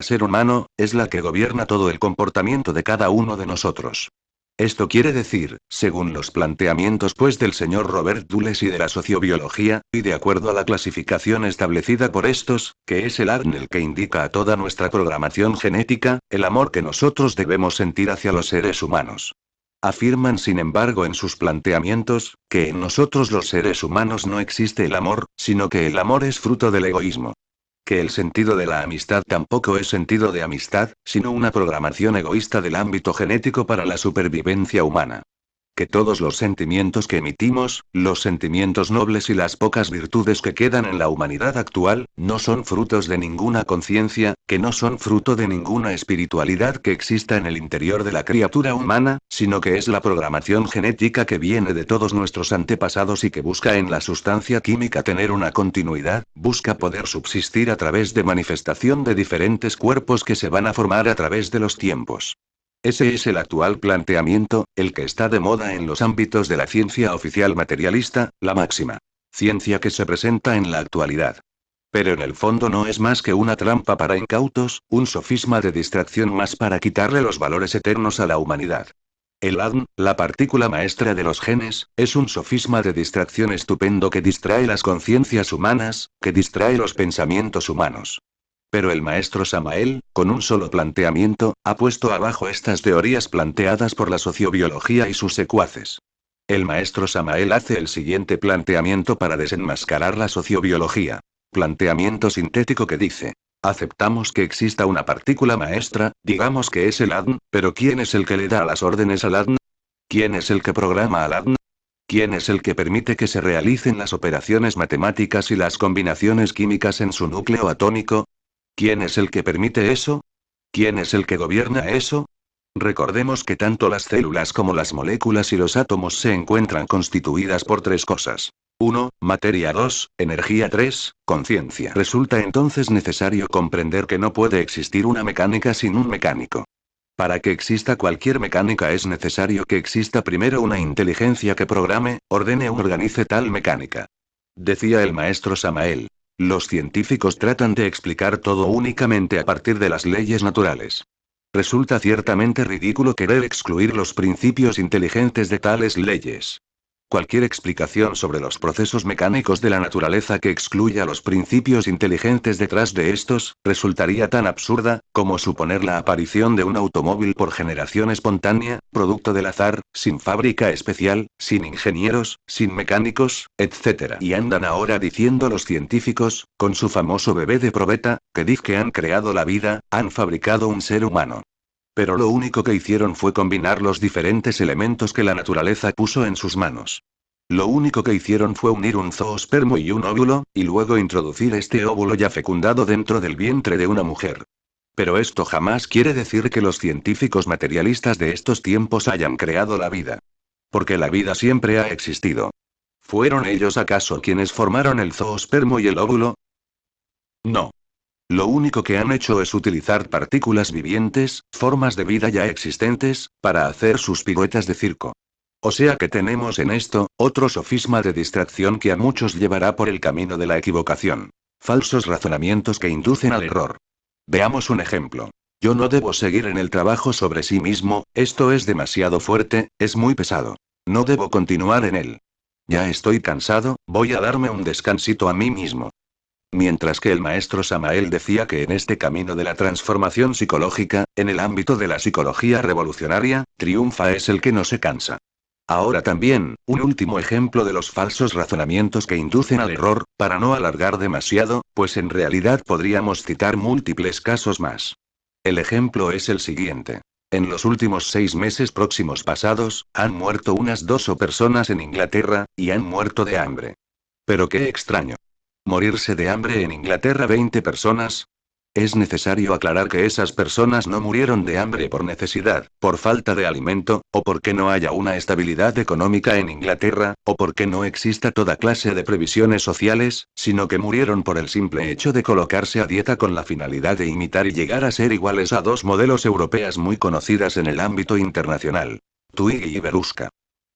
ser humano, es la que gobierna todo el comportamiento de cada uno de nosotros. Esto quiere decir, según los planteamientos pues del señor Robert Dulles y de la sociobiología, y de acuerdo a la clasificación establecida por estos, que es el ADN el que indica a toda nuestra programación genética, el amor que nosotros debemos sentir hacia los seres humanos. Afirman sin embargo en sus planteamientos, que en nosotros los seres humanos no existe el amor, sino que el amor es fruto del egoísmo. Que el sentido de la amistad tampoco es sentido de amistad, sino una programación egoísta del ámbito genético para la supervivencia humana. Que todos los sentimientos que emitimos, los sentimientos nobles y las pocas virtudes que quedan en la humanidad actual, no son frutos de ninguna conciencia, que no son fruto de ninguna espiritualidad que exista en el interior de la criatura humana, sino que es la programación genética que viene de todos nuestros antepasados y que busca en la sustancia química tener una continuidad, busca poder subsistir a través de manifestación de diferentes cuerpos que se van a formar a través de los tiempos. Ese es el actual planteamiento, el que está de moda en los ámbitos de la ciencia oficial materialista, la máxima ciencia que se presenta en la actualidad. Pero en el fondo no es más que una trampa para incautos, un sofisma de distracción más para quitarle los valores eternos a la humanidad. El ADN, la partícula maestra de los genes, es un sofisma de distracción estupendo que distrae las conciencias humanas, que distrae los pensamientos humanos. Pero el maestro Samael, con un solo planteamiento, ha puesto abajo estas teorías planteadas por la sociobiología y sus secuaces. El maestro Samael hace el siguiente planteamiento para desenmascarar la sociobiología. Planteamiento sintético que dice: aceptamos que exista una partícula maestra, digamos que es el ADN, pero ¿quién es el que le da las órdenes al ADN? ¿Quién es el que programa al ADN? ¿Quién es el que permite que se realicen las operaciones matemáticas y las combinaciones químicas en su núcleo atómico? ¿Quién es el que permite eso? ¿Quién es el que gobierna eso? Recordemos que tanto las células como las moléculas y los átomos se encuentran constituidas por tres cosas. 1. Materia. 2. Energía. 3. Conciencia. Resulta entonces necesario comprender que no puede existir una mecánica sin un mecánico. Para que exista cualquier mecánica es necesario que exista primero una inteligencia que programe, ordene o organice tal mecánica. Decía el maestro Samael. Los científicos tratan de explicar todo únicamente a partir de las leyes naturales. Resulta ciertamente ridículo querer excluir los principios inteligentes de tales leyes. Cualquier explicación sobre los procesos mecánicos de la naturaleza que excluya los principios inteligentes detrás de estos, resultaría tan absurda, como suponer la aparición de un automóvil por generación espontánea, producto del azar, sin fábrica especial, sin ingenieros, sin mecánicos, etc. Y andan ahora diciendo los científicos, con su famoso bebé de probeta, que han creado la vida, han fabricado un ser humano. Pero lo único que hicieron fue combinar los diferentes elementos que la naturaleza puso en sus manos. Lo único que hicieron fue unir un zoospermo y un óvulo, y luego introducir este óvulo ya fecundado dentro del vientre de una mujer. Pero esto jamás quiere decir que los científicos materialistas de estos tiempos hayan creado la vida. Porque la vida siempre ha existido. ¿Fueron ellos acaso quienes formaron el zoospermo y el óvulo? No. Lo único que han hecho es utilizar partículas vivientes, formas de vida ya existentes, para hacer sus piruetas de circo. O sea que tenemos en esto, otro sofisma de distracción que a muchos llevará por el camino de la equivocación. Falsos razonamientos que inducen al error. Veamos un ejemplo. Yo no debo seguir en el trabajo sobre sí mismo, esto es demasiado fuerte, es muy pesado. No debo continuar en él. Ya estoy cansado, voy a darme un descansito a mí mismo. Mientras que el maestro Samael decía que en este camino de la transformación psicológica, en el ámbito de la psicología revolucionaria, triunfa es el que no se cansa. Ahora también, un último ejemplo de los falsos razonamientos que inducen al error, para no alargar demasiado, pues en realidad podríamos citar múltiples casos más. El ejemplo es el siguiente. En los últimos 6 meses próximos pasados, han muerto unas 2 personas en Inglaterra, y han muerto de hambre. Pero qué extraño. ¿Morirse de hambre en Inglaterra 20 personas? Es necesario aclarar que esas personas no murieron de hambre por necesidad, por falta de alimento, o porque no haya una estabilidad económica en Inglaterra, o porque no exista toda clase de previsiones sociales, sino que murieron por el simple hecho de colocarse a dieta con la finalidad de imitar y llegar a ser iguales a 2 modelos europeas muy conocidas en el ámbito internacional. Twiggy y Veruska.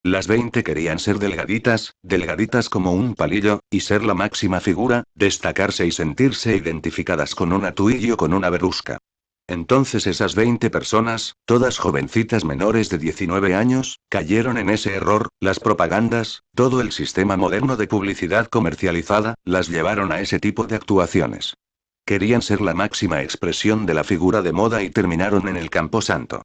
Las 20 querían ser delgaditas, delgaditas como un palillo, y ser la máxima figura, destacarse y sentirse identificadas con una Twiggy o con una Veruska. Entonces esas 20 personas, todas jovencitas menores de 19 años, cayeron en ese error, las propagandas, todo el sistema moderno de publicidad comercializada, las llevaron a ese tipo de actuaciones. Querían ser la máxima expresión de la figura de moda y terminaron en el camposanto.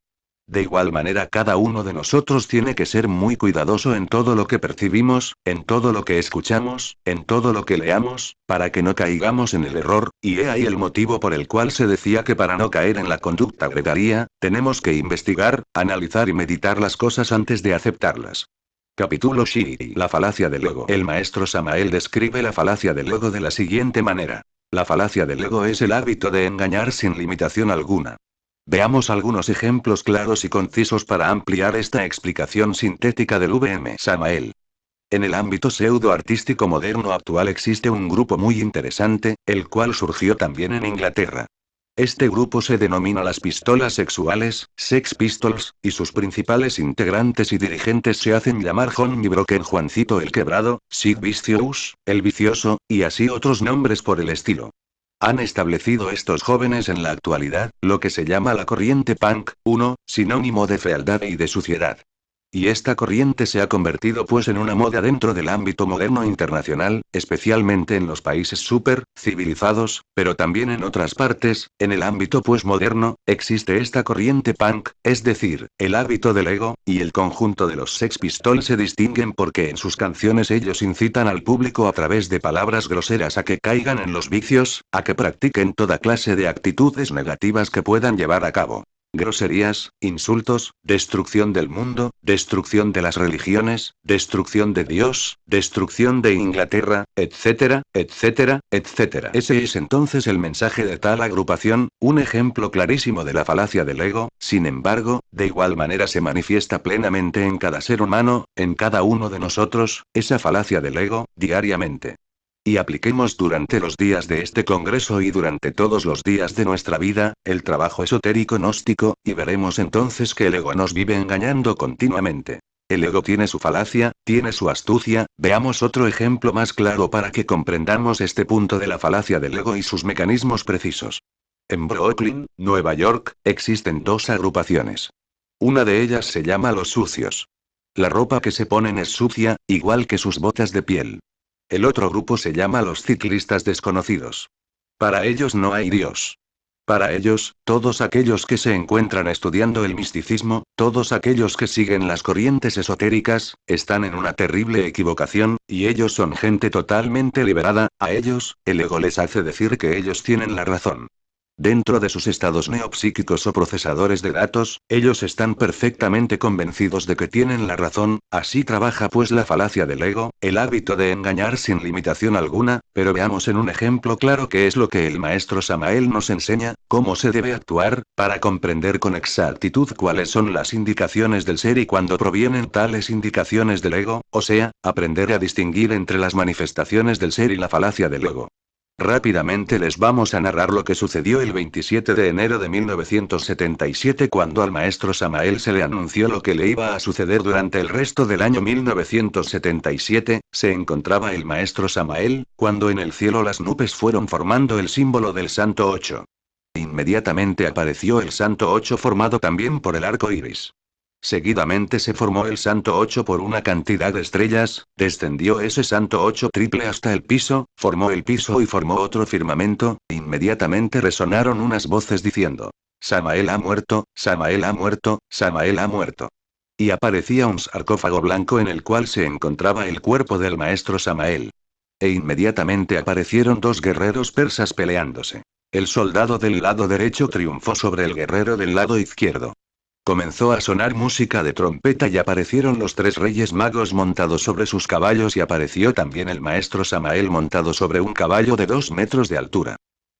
De igual manera, cada uno de nosotros tiene que ser muy cuidadoso en todo lo que percibimos, en todo lo que escuchamos, en todo lo que leamos, para que no caigamos en el error, y he ahí el motivo por el cual se decía que para no caer en la conducta gregaria, tenemos que investigar, analizar y meditar las cosas antes de aceptarlas. Capítulo Shi, la falacia del ego. El maestro Samael describe la falacia del ego de la siguiente manera. La falacia del ego es el hábito de engañar sin limitación alguna. Veamos algunos ejemplos claros y concisos para ampliar esta explicación sintética del VM Samael. En el ámbito pseudo-artístico moderno actual existe un grupo muy interesante, el cual surgió también en Inglaterra. Este grupo se denomina las pistolas sexuales, Sex Pistols, y sus principales integrantes y dirigentes se hacen llamar Johnny Broken, Juancito el Quebrado, Sid Vicious, el Vicioso, y así otros nombres por el estilo. Han establecido estos jóvenes en la actualidad, lo que se llama la corriente punk, sinónimo de fealdad y de suciedad. Y esta corriente se ha convertido pues en una moda dentro del ámbito moderno internacional, especialmente en los países súper civilizados, pero también en otras partes, en el ámbito pues moderno, existe esta corriente punk, es decir, el hábito del ego, y el conjunto de los Sex Pistols se distinguen porque en sus canciones ellos incitan al público a través de palabras groseras a que caigan en los vicios, a que practiquen toda clase de actitudes negativas que puedan llevar a cabo. Groserías, insultos, destrucción del mundo, destrucción de las religiones, destrucción de Dios, destrucción de Inglaterra, etcétera, etcétera, etcétera. Ese es entonces el mensaje de tal agrupación, un ejemplo clarísimo de la falacia del ego. Sin embargo, de igual manera se manifiesta plenamente en cada ser humano, en cada uno de nosotros, esa falacia del ego, diariamente. Y apliquemos durante los días de este congreso y durante todos los días de nuestra vida, el trabajo esotérico gnóstico, y veremos entonces que el ego nos vive engañando continuamente. El ego tiene su falacia, tiene su astucia. Veamos otro ejemplo más claro para que comprendamos este punto de la falacia del ego y sus mecanismos precisos. En Brooklyn, Nueva York, existen dos agrupaciones. Una de ellas se llama Los Sucios. La ropa que se ponen es sucia, igual que sus botas de piel. El otro grupo se llama los ciclistas desconocidos. Para ellos no hay Dios. Para ellos, todos aquellos que se encuentran estudiando el misticismo, todos aquellos que siguen las corrientes esotéricas, están en una terrible equivocación, y ellos son gente totalmente liberada. A ellos, el ego les hace decir que ellos tienen la razón. Dentro de sus estados neopsíquicos o procesadores de datos, ellos están perfectamente convencidos de que tienen la razón. Así trabaja pues la falacia del ego, el hábito de engañar sin limitación alguna. Pero veamos en un ejemplo claro qué es lo que el maestro Samael nos enseña, cómo se debe actuar, para comprender con exactitud cuáles son las indicaciones del ser y cuándo provienen tales indicaciones del ego, o sea, aprender a distinguir entre las manifestaciones del ser y la falacia del ego. Rápidamente les vamos a narrar lo que sucedió el 27 de enero de 1977 cuando al maestro Samael se le anunció lo que le iba a suceder durante el resto del año 1977. Se encontraba el maestro Samael, cuando en el cielo las nubes fueron formando el símbolo del Santo 8. Inmediatamente apareció el Santo 8 formado también por el arco iris. Seguidamente se formó el Santo 8 por una cantidad de estrellas, descendió ese Santo 8 triple hasta el piso, formó el piso y formó otro firmamento. Inmediatamente resonaron unas voces diciendo: Samael ha muerto, Samael ha muerto, Samael ha muerto. Y aparecía un sarcófago blanco en el cual se encontraba el cuerpo del maestro Samael. E inmediatamente aparecieron dos guerreros persas peleándose. El soldado del lado derecho triunfó sobre el guerrero del lado izquierdo. Comenzó a sonar música de trompeta y aparecieron los tres reyes magos montados sobre sus caballos y apareció también el maestro Samael montado sobre un caballo de 2 metros de altura.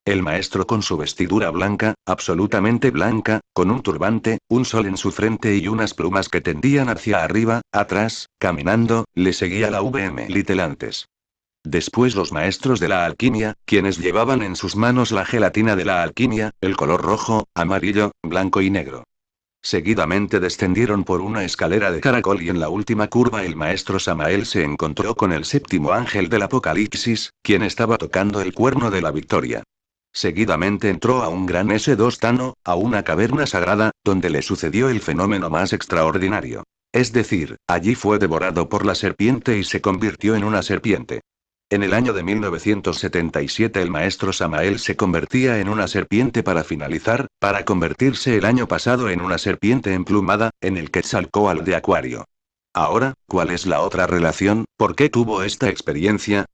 El maestro con su vestidura blanca, absolutamente blanca, con un turbante, un sol en su frente y unas plumas que tendían hacia arriba, atrás, caminando, le seguía la VM Little antes. Después los maestros de la alquimia, quienes llevaban en sus manos la gelatina de la alquimia, el color rojo, amarillo, blanco y negro. Seguidamente descendieron por una escalera de caracol y en la última curva el maestro Samael se encontró con el séptimo ángel del Apocalipsis, quien estaba tocando el cuerno de la victoria. Seguidamente entró a un gran S2 Tano, a una caverna sagrada, donde le sucedió el fenómeno más extraordinario. Es decir, allí fue devorado por la serpiente y se convirtió en una serpiente. En el año de 1977 el maestro Samael se convertía en una serpiente para finalizar, para convertirse el año pasado en una serpiente emplumada, en el Quetzalcóatl de Acuario. Ahora, ¿cuál es la otra relación? ¿Por qué tuvo esta experiencia?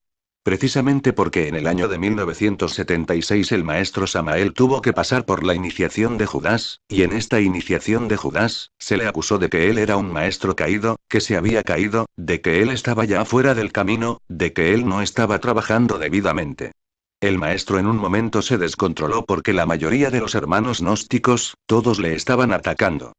Precisamente porque en el año de 1976 el maestro Samael tuvo que pasar por la iniciación de Judas, y en esta iniciación de Judas, se le acusó de que él era un maestro caído, que se había caído, de que él estaba ya fuera del camino, de que él no estaba trabajando debidamente. El maestro en un momento se descontroló porque la mayoría de los hermanos gnósticos, todos le estaban atacando.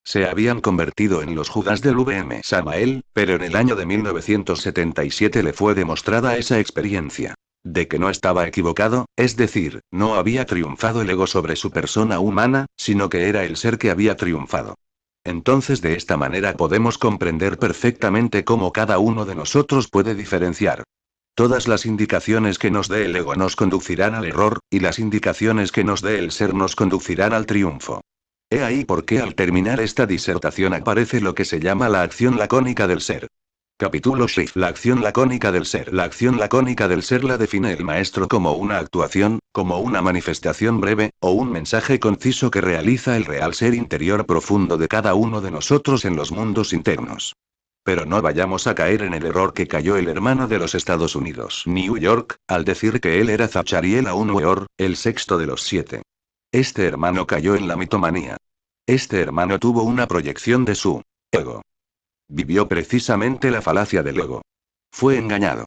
Se habían convertido en los Judas del VM Samael, pero en el año de 1977 le fue demostrada esa experiencia. De que no estaba equivocado, es decir, no había triunfado el ego sobre su persona humana, sino que era el ser que había triunfado. Entonces de esta manera podemos comprender perfectamente cómo cada uno de nosotros puede diferenciar. Todas las indicaciones que nos dé el ego nos conducirán al error, y las indicaciones que nos dé el ser nos conducirán al triunfo. He ahí por qué al terminar esta disertación aparece lo que se llama la acción lacónica del ser. Capítulo Shift. La acción lacónica del ser. La acción lacónica del ser la define el maestro como una actuación, como una manifestación breve, o un mensaje conciso que realiza el real ser interior profundo de cada uno de nosotros en los mundos internos. Pero no vayamos a caer en el error que cayó el hermano de los Estados Unidos, New York, al decir que él era Zachariel Aun Weor, el sexto de los 7. Este hermano cayó en la mitomanía. Este hermano tuvo una proyección de su ego. Vivió precisamente la falacia del ego. Fue engañado.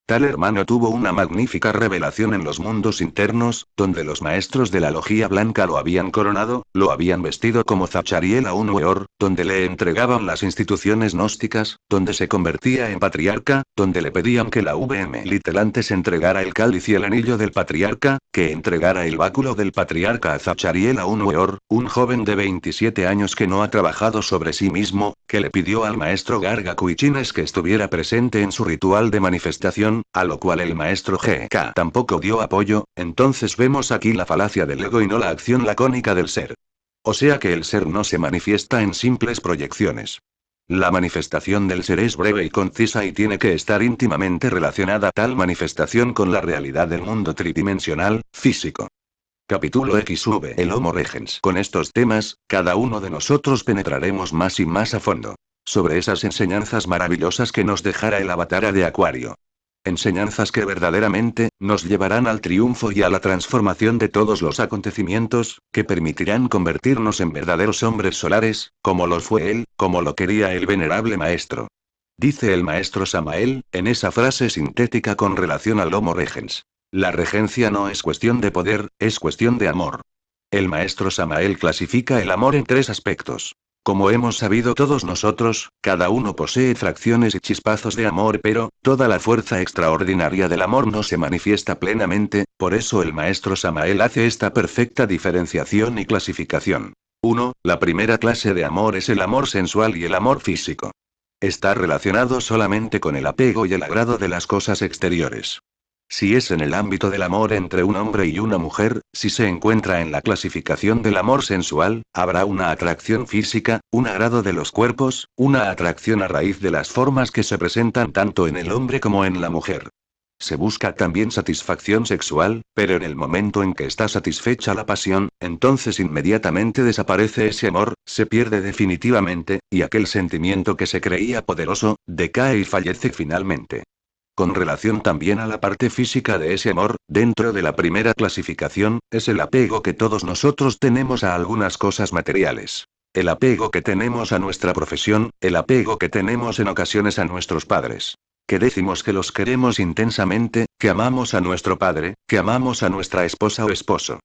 Tal hermano tuvo una magnífica revelación en los mundos internos, donde los maestros de la logía blanca lo habían coronado, lo habían vestido como Zachariel Aun Weor, donde le entregaban las instituciones gnósticas, donde se convertía en patriarca, donde le pedían que la VM Little antes entregara el cáliz y el anillo del patriarca, que entregara el báculo del patriarca a Zachariel Aun Weor, un joven de 27 años que no ha trabajado sobre sí mismo, que le pidió al maestro Garga Kuichines que estuviera presente en su ritual de manifestación, a lo cual el maestro GK tampoco dio apoyo. Entonces vemos aquí la falacia del ego y no la acción lacónica del ser. O sea que el ser no se manifiesta en simples proyecciones. La manifestación del ser es breve y concisa y tiene que estar íntimamente relacionada tal manifestación con la realidad del mundo tridimensional, físico. Capítulo XV. El Homo Regens. Con estos temas, cada uno de nosotros penetraremos más y más a fondo. Sobre esas enseñanzas maravillosas que nos dejara el Avatara de Acuario. Enseñanzas que verdaderamente, nos llevarán al triunfo y a la transformación de todos los acontecimientos, que permitirán convertirnos en verdaderos hombres solares, como los fue él, como lo quería el venerable maestro. Dice el maestro Samael, en esa frase sintética con relación al Homo Regens. La regencia no es cuestión de poder, es cuestión de amor. El maestro Samael clasifica el amor en 3 aspectos. Como hemos sabido todos nosotros, cada uno posee fracciones y chispazos de amor, pero, toda la fuerza extraordinaria del amor no se manifiesta plenamente, por eso el maestro Samael hace esta perfecta diferenciación y clasificación. 1. La primera clase de amor es el amor sensual y el amor físico. Está relacionado solamente con el apego y el agrado de las cosas exteriores. Si es en el ámbito del amor entre un hombre y una mujer, si se encuentra en la clasificación del amor sensual, habrá una atracción física, un agrado de los cuerpos, una atracción a raíz de las formas que se presentan tanto en el hombre como en la mujer. Se busca también satisfacción sexual, pero en el momento en que está satisfecha la pasión, entonces inmediatamente desaparece ese amor, se pierde definitivamente, y aquel sentimiento que se creía poderoso, decae y fallece finalmente. Con relación también a la parte física de ese amor, dentro de la primera clasificación, es el apego que todos nosotros tenemos a algunas cosas materiales. El apego que tenemos a nuestra profesión, el apego que tenemos en ocasiones a nuestros padres. Que decimos que los queremos intensamente, que amamos a nuestro padre, que amamos a nuestra esposa o esposo.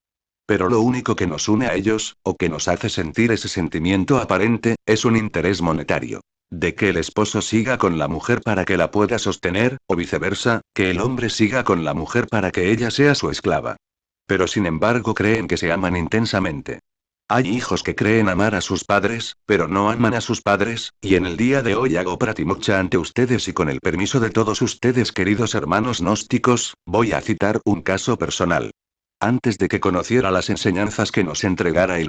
Pero lo único que nos une a ellos, o que nos hace sentir ese sentimiento aparente, es un interés monetario. De que el esposo siga con la mujer para que la pueda sostener, o viceversa, que el hombre siga con la mujer para que ella sea su esclava. Pero sin embargo creen que se aman intensamente. Hay hijos que creen amar a sus padres, pero no aman a sus padres, y en el día de hoy hago pratimucha ante ustedes y con el permiso de todos ustedes queridos hermanos gnósticos, voy a citar un caso personal. antes de que conociera las enseñanzas que nos entregara